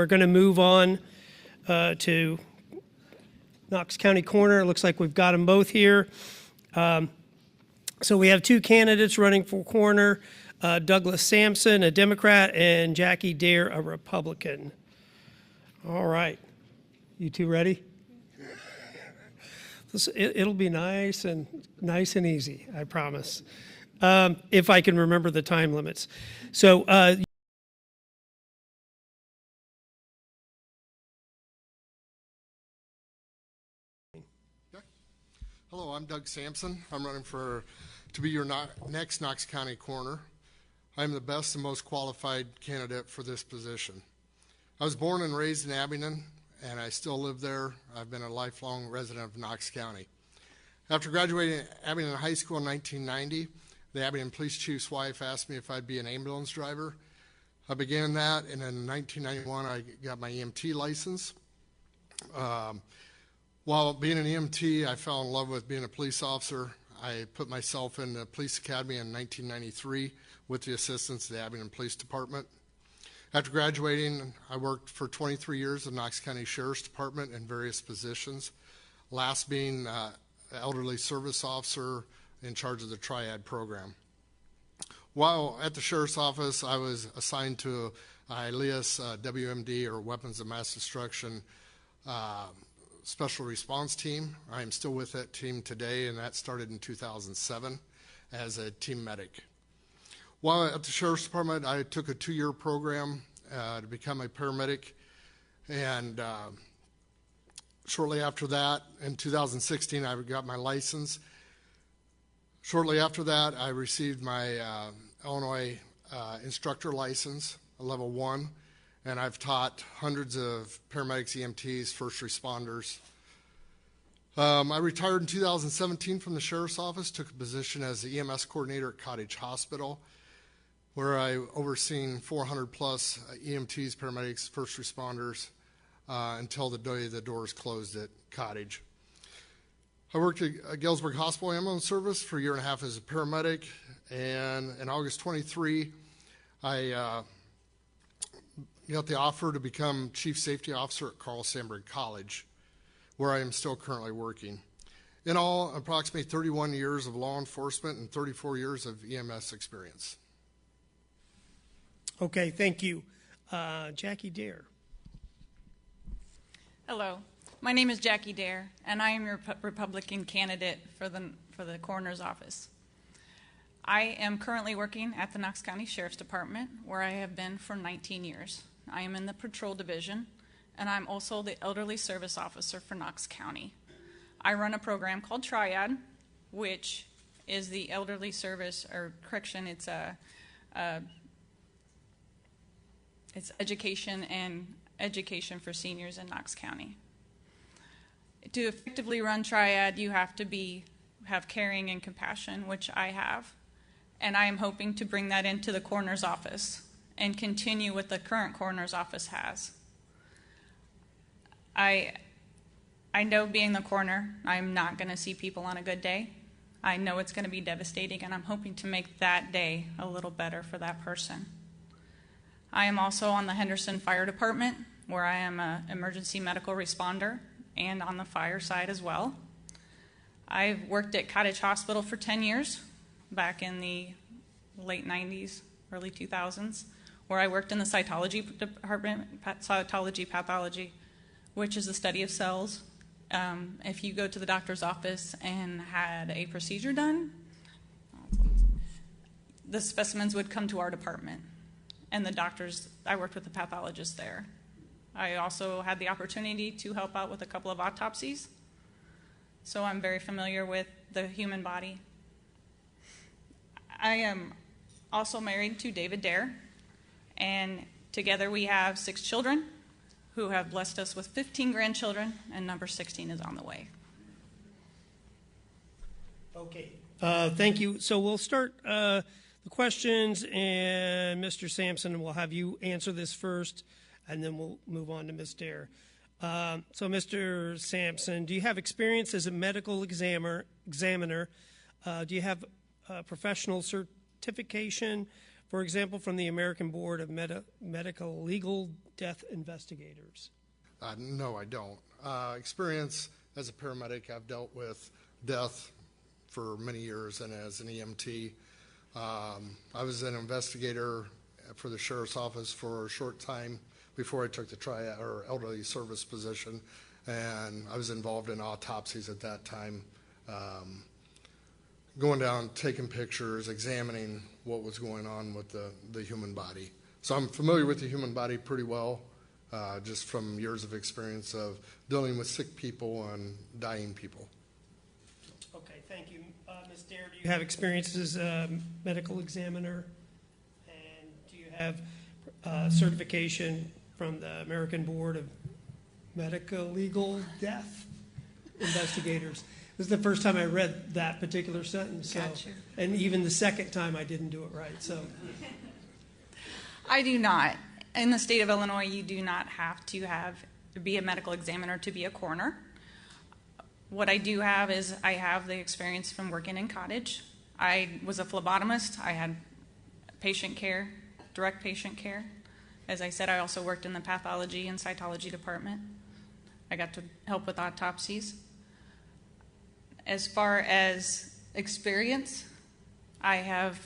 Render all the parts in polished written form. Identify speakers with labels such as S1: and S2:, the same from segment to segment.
S1: we're going to move on to Knox County Coroner. It looks like we've got them both here. So we have two candidates running for coroner, Douglas Sampson, a Democrat, and Jackie Dare, a Republican. All right. You two ready? It'll be nice and easy, I promise, if I can remember the time limits. So
S2: hello, I'm Doug Sampson. I'm running to be your next Knox County Coroner. I'm the best and most qualified candidate for this position. I was born and raised in Abingdon, and I still live there. I've been a lifelong resident of Knox County. After graduating Abingdon High School in 1990, the Abingdon Police Chief's wife asked me if I'd be an ambulance driver. I began that, and in 1991, I got my EMT license. While being an EMT, I fell in love with being a police officer. I put myself in the police academy in 1993 with the assistance of the Abingdon Police Department. After graduating, I worked for 23 years in Knox County Sheriff's Department in various positions, last being elderly service officer in charge of the Triad program. While at the Sheriff's Office, I was assigned to ILEAS WMD, or Weapons of Mass Destruction, Special Response Team. I am still with that team today, and that started in 2007 as a team medic. While at the Sheriff's Department, I took a 2-year program to become a paramedic, and shortly after that, in 2016, I got my license. Shortly after that, I received my Illinois instructor license, a level 1, and I've taught hundreds of paramedics, EMTs, first responders. I retired in 2017 from the Sheriff's Office, took a position as the EMS coordinator at Cottage Hospital, where I overseen 400 plus EMTs, paramedics, first responders, until the day the doors closed at Cottage. I worked at Galesburg Hospital Ambulance Service for a year and a half as a paramedic, and in August 23, I got the offer to become Chief Safety Officer at Carl Sandburg College, where I am still currently working. In all, approximately 31 years of law enforcement and 34 years of EMS experience.
S1: Okay, thank you. Jackie Dare.
S3: Hello, my name is Jackie Dare, and I am your Republican candidate for the coroner's office. I am currently working at the Knox County Sheriff's Department, where I have been for 19 years. I am in the patrol division, and I'm also the elderly service officer for Knox County. I run a program called Triad, which is the elderly service, or correction, it's education and education for seniors in Knox County. To effectively run Triad, you have to have caring and compassion, which I have, and I am hoping to bring that into the coroner's office and continue what the current coroner's office has. I know, being the coroner, I'm not going to see people on a good day. I know it's going to be devastating, and I'm hoping to make that day a little better for that person. I am also on the Henderson Fire Department, where I am an emergency medical responder, and on the fire side as well. I've worked at Cottage Hospital for 10 years, back in the late 90s, early 2000s, where I worked in the cytology department, cytology pathology, which is the study of cells. If you go to the doctor's office and had a procedure done, the specimens would come to our department. And the doctors, I worked with the pathologist there. I also had the opportunity to help out with a couple of autopsies. So I'm very familiar with the human body. I am also married to David Dare, and together we have 6 children who have blessed us with 15 grandchildren, and number 16 is on the way.
S1: Okay, thank you. So we'll start the questions, and Mr. Sampson, we'll have you answer this first, and then we'll move on to Ms. Dare. So Mr. Sampson, do you have experience as a medical examiner? Do you have professional certification, for example, from the American Board of Medical Legal death investigators?
S2: No, I don't. Experience as a paramedic, I've dealt with death for many years, and as an EMT. I was an investigator for the sheriff's office for a short time before I took the elderly service position, and I was involved in autopsies at that time, going down, taking pictures, examining what was going on with the human body. So I'm familiar with the human body pretty well, just from years of experience of dealing with sick people and dying people.
S1: Okay, thank you. Ms. Dare, do you have experience as a medical examiner? And do you have certification from the American Board of Medical Legal Death Investigators? This is the first time I read that particular sentence. So,
S3: Gotcha.
S1: and even the second time I didn't do it right. So,
S3: I do not. In the state of Illinois, you do not have to be a medical examiner to be a coroner. What I do have is I have the experience from working in cottage. I was a phlebotomist. I had patient care, direct patient care. As I said, I also worked in the pathology and cytology department. I got to help with autopsies. As far as experience, I have,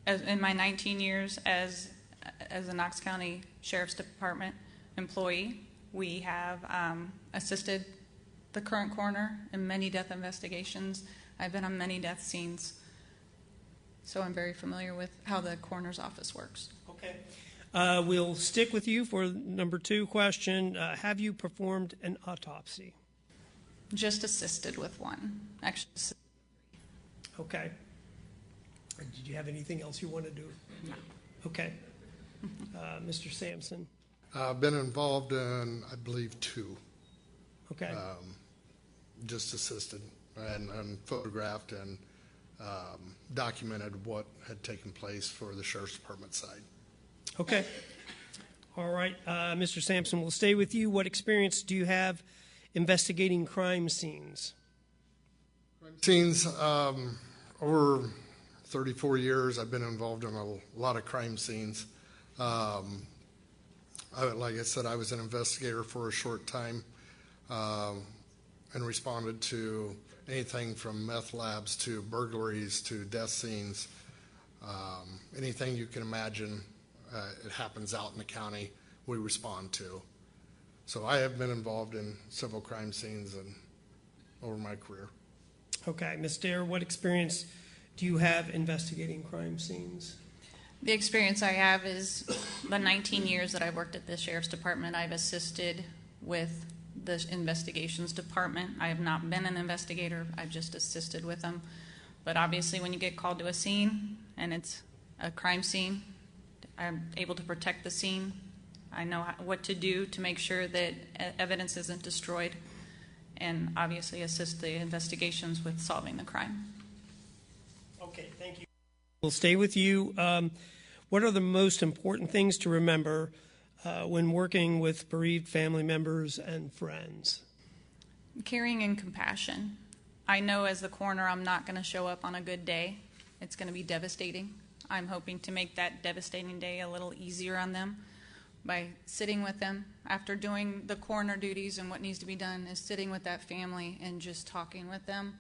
S3: in my 19 years as a Knox County Sheriff's Department employee, we have assisted the current coroner in many death investigations. I've been on many death scenes, so I'm very familiar with how the coroner's office works.
S1: okay. We'll stick with you for number 2 question. Have you performed an autopsy?
S3: Just assisted with one, actually.
S1: Okay. Did you have anything else you want to do?
S3: No.
S1: Okay. Mr. Sampson?
S2: I've been involved in, I believe, 2.
S1: Okay.
S2: Just assisted and photographed and documented what had taken place for the Sheriff's Department side.
S1: Okay. All right. Mr. Sampson, we'll stay with you. What experience do you have investigating crime scenes?
S2: Scenes, over 34 years, I've been involved in a lot of crime scenes. Like I said, I was an investigator for a short time and responded to anything from meth labs to burglaries to death scenes. Anything you can imagine it happens out in the county, we respond to. So I have been involved in several crime scenes over my career.
S1: Okay. Ms. Dare, what experience do you have investigating crime scenes?
S3: The experience I have is the 19 years that I've worked at the Sheriff's Department. I've assisted with the investigations department. I have not been an investigator. I've just assisted with them. But obviously when you get called to a scene and it's a crime scene, I'm able to protect the scene. I know what to do to make sure that evidence isn't destroyed, and obviously assist the investigations with solving the crime.
S1: Okay, thank you. We'll stay with you. What are the most important things to remember when working with bereaved family members and friends?
S3: Caring and compassion. I know as the coroner I'm not going to show up on a good day. It's going to be devastating. I'm hoping to make that devastating day a little easier on them by sitting with them after doing the coroner duties, and what needs to be done is sitting with that family and just talking with them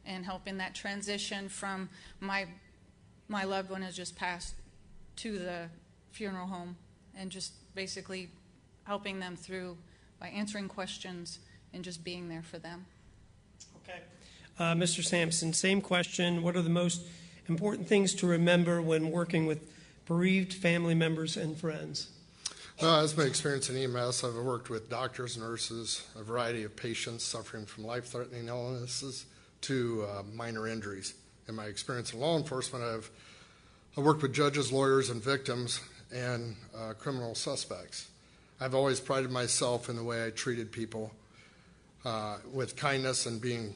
S3: and helping that transition from my loved one has just passed to the funeral home, and just basically helping them through by answering questions and just being there for them.
S1: Okay. Mr. Sampson, same question. What are the most important things to remember when working with bereaved family members and friends?
S2: As my experience in EMS, I've worked with doctors, nurses, a variety of patients suffering from life-threatening illnesses to minor injuries. In my experience in law enforcement, I've worked with judges, lawyers, and victims, and criminal suspects. I've always prided myself in the way I treated people with kindness and being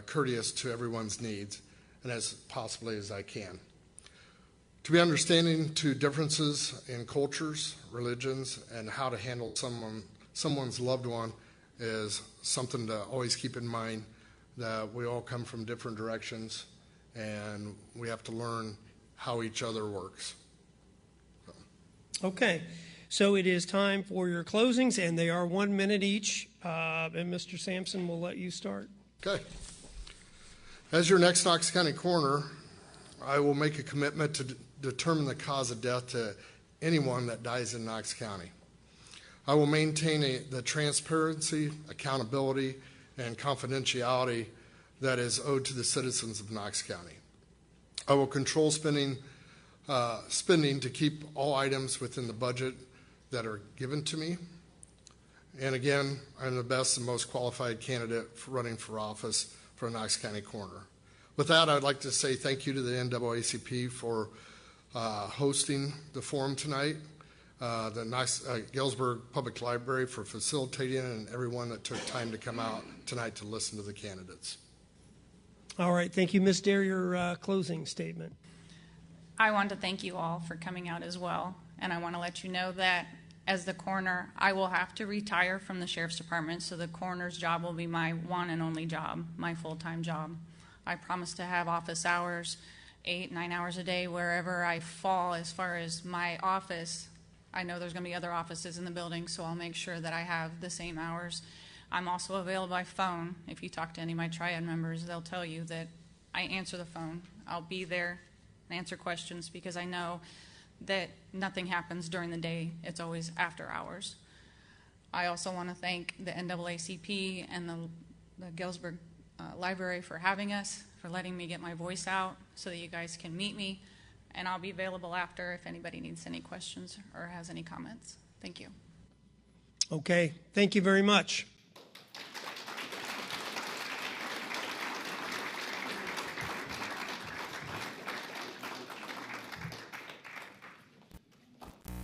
S2: courteous to everyone's needs, and as possibly as I can. To be understanding to differences in cultures, religions, and how to handle someone's loved one is something to always keep in mind, that we all come from different directions and we have to learn how each other works.
S1: Okay. So it is time for your closings, and they are 1 minute each. And Mr. Sampson, we'll let you start.
S2: Okay. As your next Knox County coroner, I will make a commitment to determine the cause of death to anyone that dies in Knox County. I will maintain the transparency, accountability, and confidentiality that is owed to the citizens of Knox County. I will control spending to keep all items within the budget that are given to me. And again, I'm the best and most qualified candidate for running for office for a Knox County coroner. With that, I'd like to say thank you to the NAACP for hosting the forum tonight, the Galesburg Public Library for facilitating it, and everyone that took time to come out tonight to listen to the candidates.
S1: All right. Thank you, Ms. Dare. Your closing statement.
S3: I want to thank you all for coming out as well, and I want to let you know that as the coroner, I will have to retire from the Sheriff's Department, so the coroner's job will be my one and only job, my full-time job. I promise to have office hours, 8-9 hours a day, wherever I fall as far as my office. I know there's going to be other offices in the building, so I'll make sure that I have the same hours. I'm also available by phone. If you talk to any of my triad members, they'll tell you that I answer the phone. I'll be there and answer questions because I know that nothing happens during the day. It's always after hours. I also want to thank the NAACP and the Galesburg Library for having us, for letting me get my voice out so that you guys can meet me. And I'll be available after if anybody needs any questions or has any comments. Thank you.
S1: Okay. Thank you very much.